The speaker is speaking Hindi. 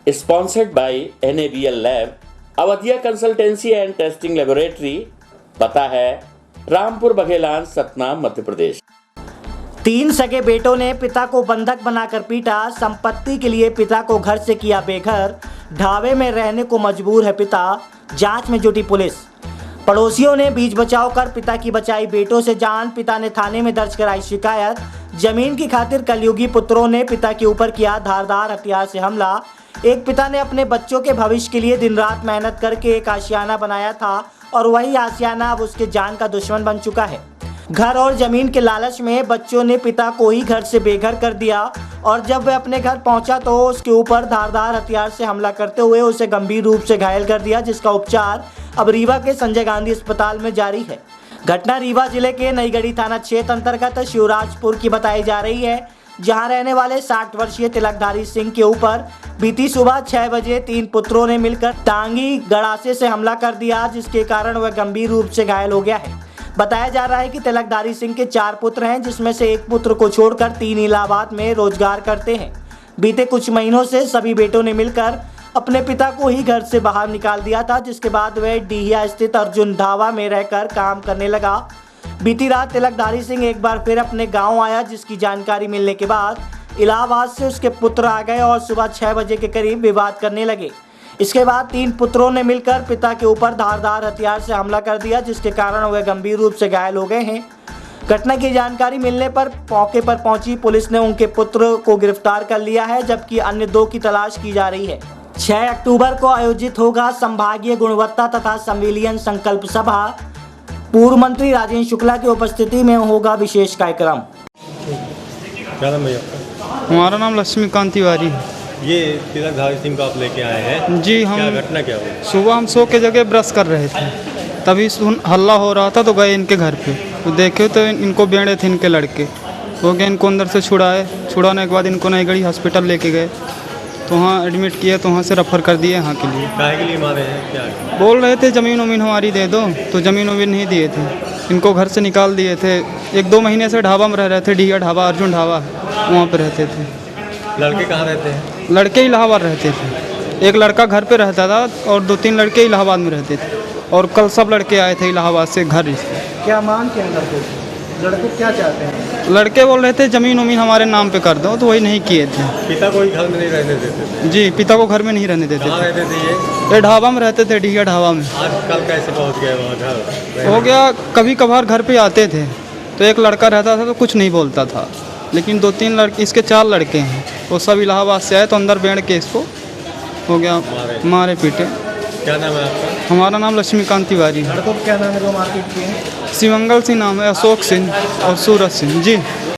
Sponsored by NABL Lab, Awadhiya consultancy and testing laboratory. पता है रामपुर बघेलान, सतना, मध्य प्रदेश। 3 सगे बेटों ने पिता को बंधक बनाकर पीटा। संपत्ति के लिए पिता को घर से किया बेघर। ढाबे में रहने को मजबूर है पिता। जांच में जुटी पुलिस। पड़ोसियों ने बीच बचाव कर पिता की बचाई बेटों से जान। पिता ने थाने में दर्ज कराई शिकायत। जमीन की खातिर कलयुगी पुत्रों ने पिता के ऊपर किया धारदार हथियार से हमला। एक पिता ने अपने बच्चों के भविष्य के लिए दिन रात मेहनत करके एक आशियाना बनाया था और वही आशियाना अब उसके जान का दुश्मन बन चुका है। घर और जमीन के लालच में बच्चों ने पिता को ही घर से बेघर कर दिया और जब वह अपने घर पहुंचा तो उसके ऊपर धारदार हथियार से हमला करते हुए उसे गंभीर रूप से घायल कर दिया, जिसका उपचार अब रीवा के संजय गांधी अस्पताल में जारी है। घटना रीवा जिले के नईगढ़ी थाना क्षेत्र अंतर्गत शिवराजपुर की बताई जा रही है, जहां रहने वाले 60 वर्षीय तिलकधारी सिंह के ऊपर बीती सुबह 6 बजे 3 पुत्रों ने मिलकर टांगी गड़ासे से हमला कर दिया, जिसके कारण वह गंभीर रूप से घायल हो गया है। बताया जा रहा है कि तिलकधारी सिंह के 4 पुत्र हैं, जिसमें से एक पुत्र को छोड़कर 3 इलाहाबाद में रोजगार करते हैं। बीते कुछ महीनों से सभी बेटों ने मिलकर अपने पिता को ही घर से बाहर निकाल दिया था, जिसके बाद वह डीहिया स्थित अर्जुन ढाबा में रहकर काम करने लगा। बीती रात तिलकधारी सिंह एक बार फिर अपने गांव आया, जिसकी जानकारी मिलने के बाद इलाहाबाद से उसके पुत्र आ गए और सुबह 6 बजे के करीब विवाद करने लगे। इसके बाद 3 पुत्रों ने मिलकर पिता के ऊपर धारदार हथियार से हमला कर दिया, जिसके कारण वह गंभीर रूप से घायल हो गए हैं। घटना की जानकारी मिलने पर मौके पर पहुंची पुलिस ने उनके पुत्र को गिरफ्तार कर लिया है, जबकि अन्य 2 की तलाश की जा रही है। 6 अक्टूबर को आयोजित होगा संभागीय गुणवत्ता तथा संविलियन संकल्प सभा। पूर्व मंत्री राजेंद्र शुक्ला की उपस्थिति में होगा विशेष कार्यक्रम। क्या नाम है आपका? हमारा नाम लक्ष्मीकांत तिवारी है। ये तिलकधारी सिंह को आप लेके आए हैं जी। हम क्या घटना क्या हुई? सुबह हम सो के जगह ब्रश कर रहे थे, तभी हल्ला हो रहा था तो गए इनके घर पे, तो देखे तो इनको बेड़े थे इनके लड़के। हो गए इनको अंदर से छुड़ाने के बाद इनको नईगढ़ी हॉस्पिटल लेके गए, तो वहाँ एडमिट किए, तो वहाँ से रेफर कर दिए यहाँ के लिए। काहे के लिए मारे हैं? क्या बोल रहे थे ज़मीन वमीन हमारी दे दो, तो ज़मीन वमीन नहीं दिए थे, इनको घर से निकाल दिए थे। 1-2 महीने से ढाबा में रह रहे थे, डीहिया ढाबा, अर्जुन ढाबा, वहाँ पर रहते थे। लड़के कहाँ रहते हैं? लड़के इलाहाबाद रहते थे। एक लड़का घर पे रहता था और 2-3 लड़के इलाहाबाद में रहते थे, और कल सब लड़के आए थे इलाहाबाद से घर। क्या मांग क्या लड़के लड़के क्या चाहते हैं? लड़के बोल रहे थे ज़मीन वमीन हमारे नाम पे कर दो, तो वही नहीं किए थे। पिता को ही घर में नहीं रहने देते थे? जी, पिता को घर में नहीं रहने देते कहाँ थे। रहते थे ये ढाबा में रहते थे, डीहिया ढाबा में। आज कल कैसे पहुँच गए वहाँ घर? हो गया, कभी कभार घर पे आते थे, तो एक लड़का रहता था तो कुछ नहीं बोलता था, लेकिन 2-3 लड़के, इसके 4 लड़के हैं, वो सब इलाहाबाद से आए, तो अंदर बैठ के इसको हो गया मारे पीटे। क्या नाम है आपका? हमारा नाम लक्ष्मीकांत तिवारी है। लड़कों को क्या नाम है जो मारपीट किए हैं? शिवमंगल सिंह नाम है, अशोक सिंह और सूरज सिंह। जी।